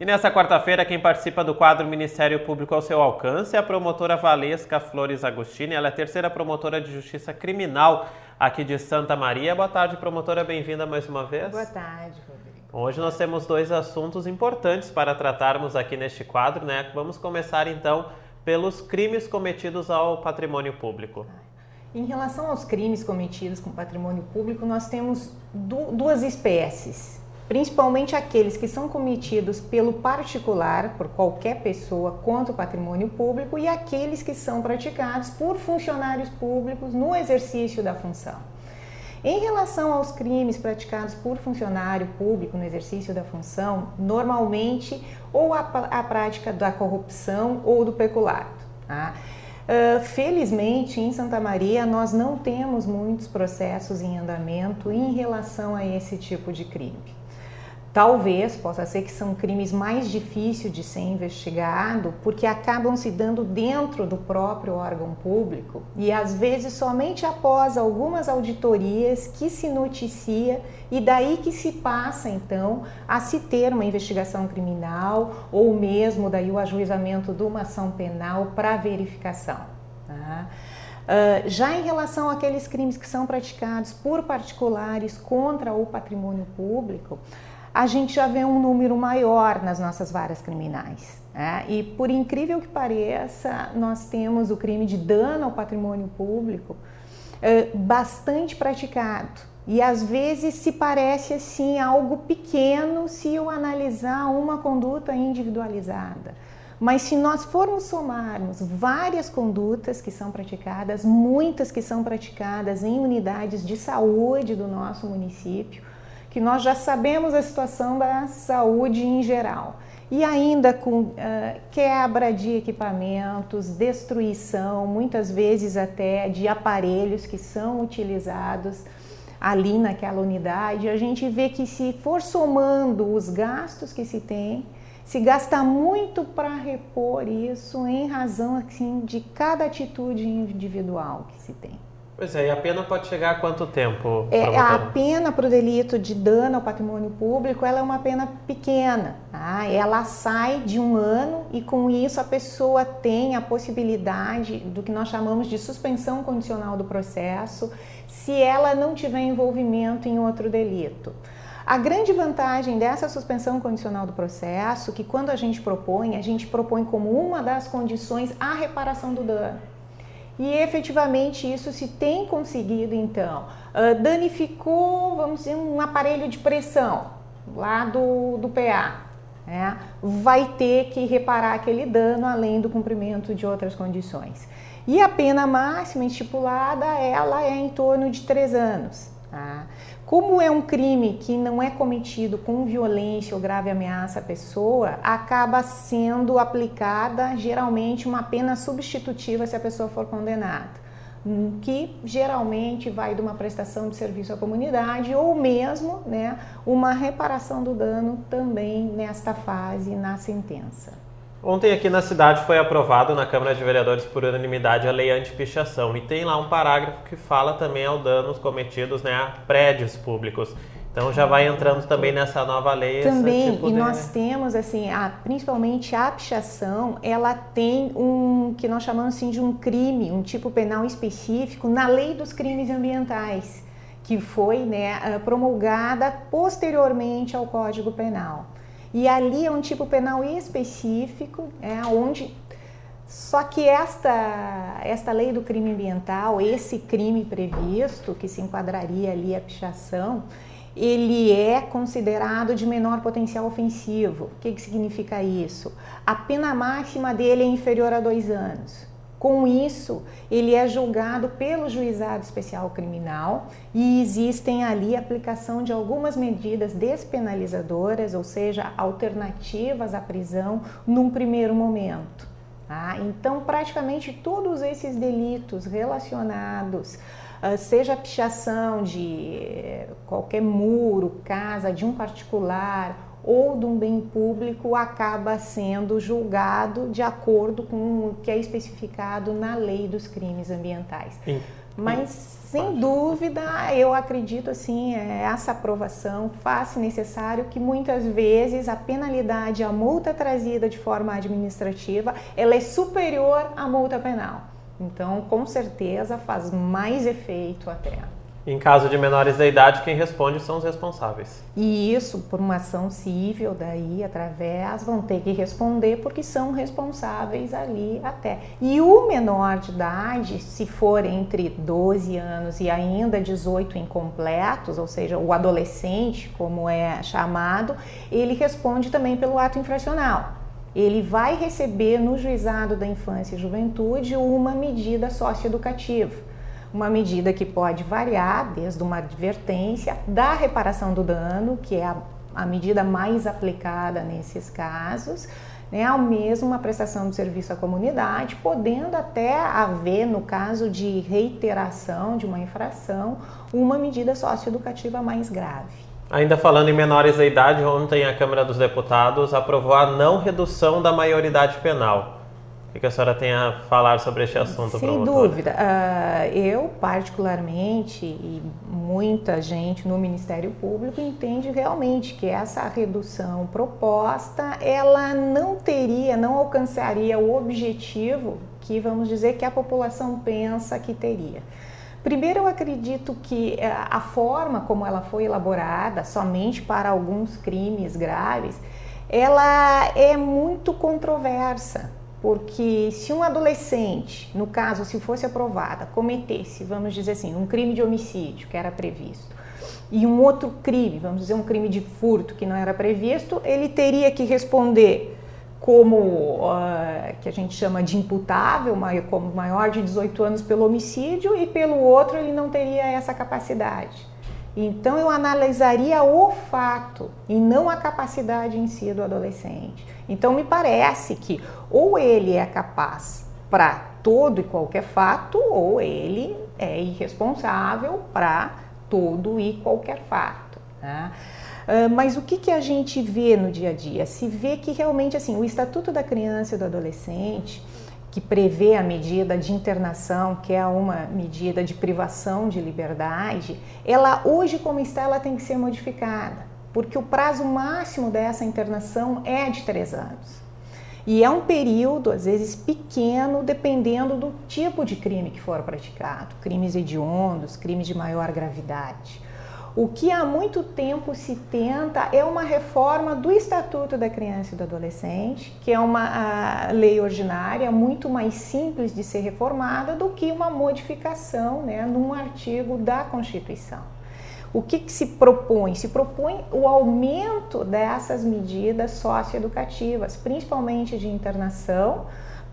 E nessa quarta-feira, quem participa do quadro Ministério Público ao seu alcance é a promotora Valesca Flores Agostini. Ela é a terceira promotora de Justiça Criminal aqui de Santa Maria. Boa tarde, promotora. Bem-vinda mais uma vez. Boa tarde, Rodrigo. Hoje nós temos dois assuntos importantes para tratarmos aqui neste quadro, né? Vamos começar, então, pelos crimes cometidos ao patrimônio público. Em relação aos crimes cometidos com patrimônio público, nós temos duas espécies. Principalmente aqueles que são cometidos pelo particular, por qualquer pessoa, contra o patrimônio público, e aqueles que são praticados por funcionários públicos no exercício da função. Em relação aos crimes praticados por funcionário público no exercício da função, normalmente ou a prática da corrupção ou do peculato. Tá? Felizmente, em Santa Maria, nós não temos muitos processos em andamento em relação a esse tipo de crime. Talvez possa ser que são crimes mais difíceis de ser investigado porque acabam se dando dentro do próprio órgão público e às vezes somente após algumas auditorias que se noticia e daí que se passa então a se ter uma investigação criminal ou mesmo daí o ajuizamento de uma ação penal para verificação. Tá? Já em relação àqueles crimes que são praticados por particulares contra o patrimônio público, a gente já vê um número maior nas nossas varas criminais. Né? E por incrível que pareça, nós temos o crime de dano ao patrimônio público bastante praticado. E às vezes se parece assim algo pequeno se eu analisar uma conduta individualizada. Mas se nós formos somarmos várias condutas que são praticadas, muitas que são praticadas em unidades de saúde do nosso município, que nós já sabemos a situação da saúde em geral, e ainda com quebra de equipamentos, destruição, muitas vezes até de aparelhos que são utilizados ali naquela unidade, a gente vê que se for somando os gastos que se tem, se gasta muito para repor isso em razão assim, de cada atitude individual que se tem. Pois é, e a pena pode chegar a quanto tempo? A pena para o delito de dano ao patrimônio público, ela é uma pena pequena. Tá? Ela sai de 1 ano e com isso a pessoa tem a possibilidade do que nós chamamos de suspensão condicional do processo, se ela não tiver envolvimento em outro delito. A grande vantagem dessa suspensão condicional do processo, que quando a gente propõe como uma das condições a reparação do dano. E efetivamente isso se tem conseguido então. Danificou, vamos dizer, um aparelho de pressão lá do PA. Né? Vai ter que reparar aquele dano além do cumprimento de outras condições. E a pena máxima estipulada, ela é em torno de 3 anos. Tá? Como é um crime que não é cometido com violência ou grave ameaça à pessoa, acaba sendo aplicada geralmente uma pena substitutiva se a pessoa for condenada, que geralmente vai de uma prestação de serviço à comunidade ou mesmo né, uma reparação do dano também nesta fase na sentença. Ontem aqui na cidade foi aprovado na Câmara de Vereadores por unanimidade a lei anti-pichação e tem lá um parágrafo que fala também aos danos cometidos né, a prédios públicos. Então já vai entrando também nessa nova lei. Também, tipo nós temos assim, principalmente a pichação, ela tem um que nós chamamos assim, de um crime, um tipo penal específico na lei dos crimes ambientais, que foi né, promulgada posteriormente ao Código Penal. E ali é um tipo penal específico, onde só que esta lei do crime ambiental, esse crime previsto, que se enquadraria ali a pichação, ele é considerado de menor potencial ofensivo. O que significa isso? A pena máxima dele é inferior a 2 anos. Com isso, ele é julgado pelo Juizado Especial Criminal e existem ali a aplicação de algumas medidas despenalizadoras, ou seja, alternativas à prisão num primeiro momento. Tá? Então, praticamente todos esses delitos relacionados, seja a pichação de qualquer muro, casa de um particular ou de um bem público, acaba sendo julgado de acordo com o que é especificado na lei dos crimes ambientais. Sim. Mas, sem dúvida, eu acredito assim, essa aprovação faz necessário que muitas vezes a penalidade, a multa trazida de forma administrativa, ela é superior à multa penal. Então, com certeza, faz mais efeito até. Em caso de menores de idade, quem responde são os responsáveis. E isso, por uma ação civil, daí, através, vão ter que responder porque são responsáveis ali até. E o menor de idade, se for entre 12 anos e ainda 18 incompletos, ou seja, o adolescente, como é chamado, ele responde também pelo ato infracional. Ele vai receber no Juizado da Infância e Juventude uma medida socioeducativa. Uma medida que pode variar desde uma advertência da reparação do dano, que é a medida mais aplicada nesses casos, né, ao mesmo uma prestação de serviço à comunidade, podendo até haver, no caso de reiteração de uma infração, uma medida socioeducativa mais grave. Ainda falando em menores de idade, ontem a Câmara dos Deputados aprovou a não redução da maioridade penal. O que a senhora tem a falar sobre este assunto, Sem dúvida. Eu, particularmente, e muita gente no Ministério Público entende realmente que essa redução proposta, ela não alcançaria o objetivo que, vamos dizer, que a população pensa que teria. Primeiro, eu acredito que a forma como ela foi elaborada, somente para alguns crimes graves, ela é muito controversa. Porque se um adolescente, no caso, se fosse aprovada, cometesse, vamos dizer assim, um crime de homicídio que era previsto, e um outro crime, vamos dizer um crime de furto que não era previsto, ele teria que responder como, que a gente chama de imputável, como maior de 18 anos pelo homicídio, e pelo outro ele não teria essa capacidade. Então eu analisaria o fato e não a capacidade em si do adolescente. Então me parece que ou ele é capaz para todo e qualquer fato, ou ele é irresponsável para todo e qualquer fato, né? Mas o que a gente vê no dia a dia? Se vê que realmente assim, o Estatuto da Criança e do Adolescente, que prevê a medida de internação, que é uma medida de privação de liberdade, ela hoje como está, ela tem que ser modificada, porque o prazo máximo dessa internação é de 3 anos. E é um período, às vezes, pequeno, dependendo do tipo de crime que for praticado, crimes hediondos, crimes de maior gravidade. O que há muito tempo se tenta é uma reforma do Estatuto da Criança e do Adolescente, que é uma lei ordinária muito mais simples de ser reformada do que uma modificação, né, num artigo da Constituição. O que se propõe? Se propõe o aumento dessas medidas socioeducativas, principalmente de internação,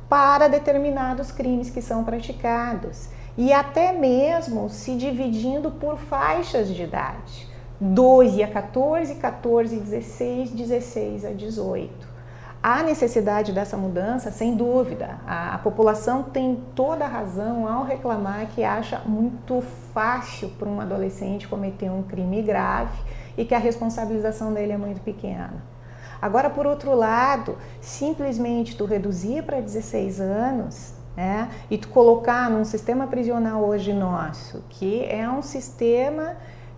para determinados crimes que são praticados. E até mesmo se dividindo por faixas de idade, 12 a 14, 14 a 16, 16 a 18. Há necessidade dessa mudança, sem dúvida. A população tem toda a razão ao reclamar que acha muito fácil para um adolescente cometer um crime grave e que a responsabilização dele é muito pequena. Agora, por outro lado, simplesmente tu reduzir para 16 anos... e tu colocar num sistema prisional hoje nosso, que é um sistema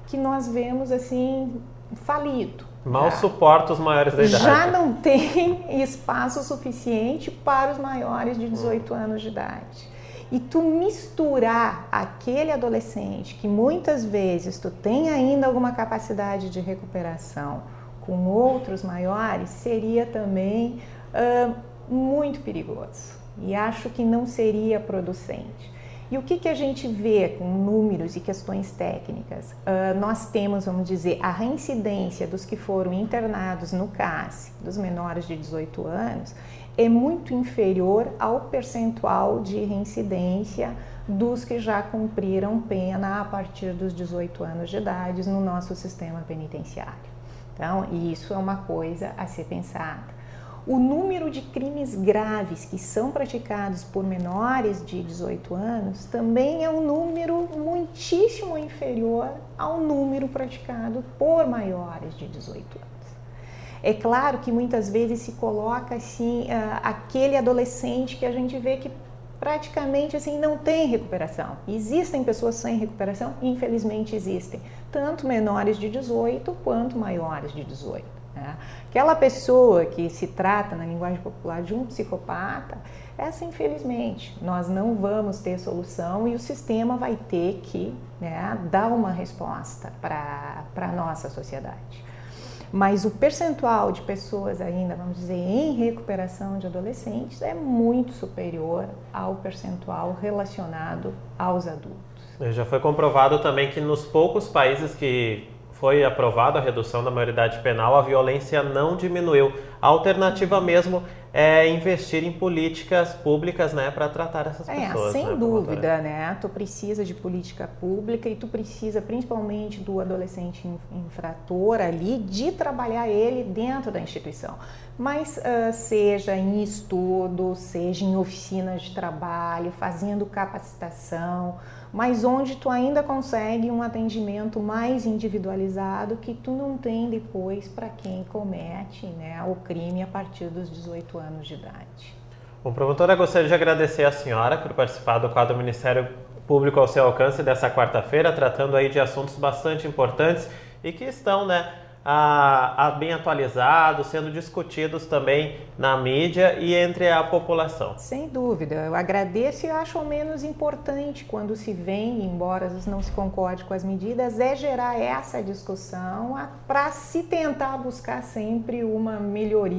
que nós vemos assim falido. Mal suporta os maiores de idade. Já não tem espaço suficiente para os maiores de 18 anos de idade. E tu misturar aquele adolescente que muitas vezes tu tem ainda alguma capacidade de recuperação com outros maiores, seria também muito perigoso. E acho que não seria producente. E o que a gente vê com números e questões técnicas? Nós temos, vamos dizer, a reincidência dos que foram internados no CAS, dos menores de 18 anos, é muito inferior ao percentual de reincidência dos que já cumpriram pena a partir dos 18 anos de idade no nosso sistema penitenciário. Então, isso é uma coisa a ser pensada. O número de crimes graves que são praticados por menores de 18 anos também é um número muitíssimo inferior ao número praticado por maiores de 18 anos. É claro que muitas vezes se coloca assim aquele adolescente que a gente vê que praticamente assim não tem recuperação. Existem pessoas sem recuperação? Infelizmente existem, tanto menores de 18 quanto maiores de 18. Né? Aquela pessoa que se trata na linguagem popular de um psicopata, essa infelizmente nós não vamos ter solução e o sistema vai ter que, né, dar uma resposta para a nossa sociedade. Mas o percentual de pessoas ainda, vamos dizer, em recuperação de adolescentes é muito superior ao percentual relacionado aos adultos. Já foi comprovado também que nos poucos países que foi aprovada a redução da maioridade penal, a violência não diminuiu. A alternativa mesmo é investir em políticas públicas, né, para tratar essas pessoas. Sem dúvida, né? Tu precisa de política pública e tu precisa principalmente do adolescente infrator ali de trabalhar ele dentro da instituição. Mas seja em estudo, seja em oficinas de trabalho, fazendo capacitação, mas onde tu ainda consegue um atendimento mais individualizado que tu não tem depois para quem comete, né, o crime a partir dos 18 anos de idade. Bom, promotora, gostaria de agradecer a senhora por participar do quadro Ministério Público ao seu alcance dessa quarta-feira, tratando aí de assuntos bastante importantes e que estão, né, bem atualizados, sendo discutidos também na mídia e entre a população. Sem dúvida, eu agradeço e acho ao menos importante quando se vem, embora não se concorde com as medidas, é gerar essa discussão para se tentar buscar sempre uma melhoria.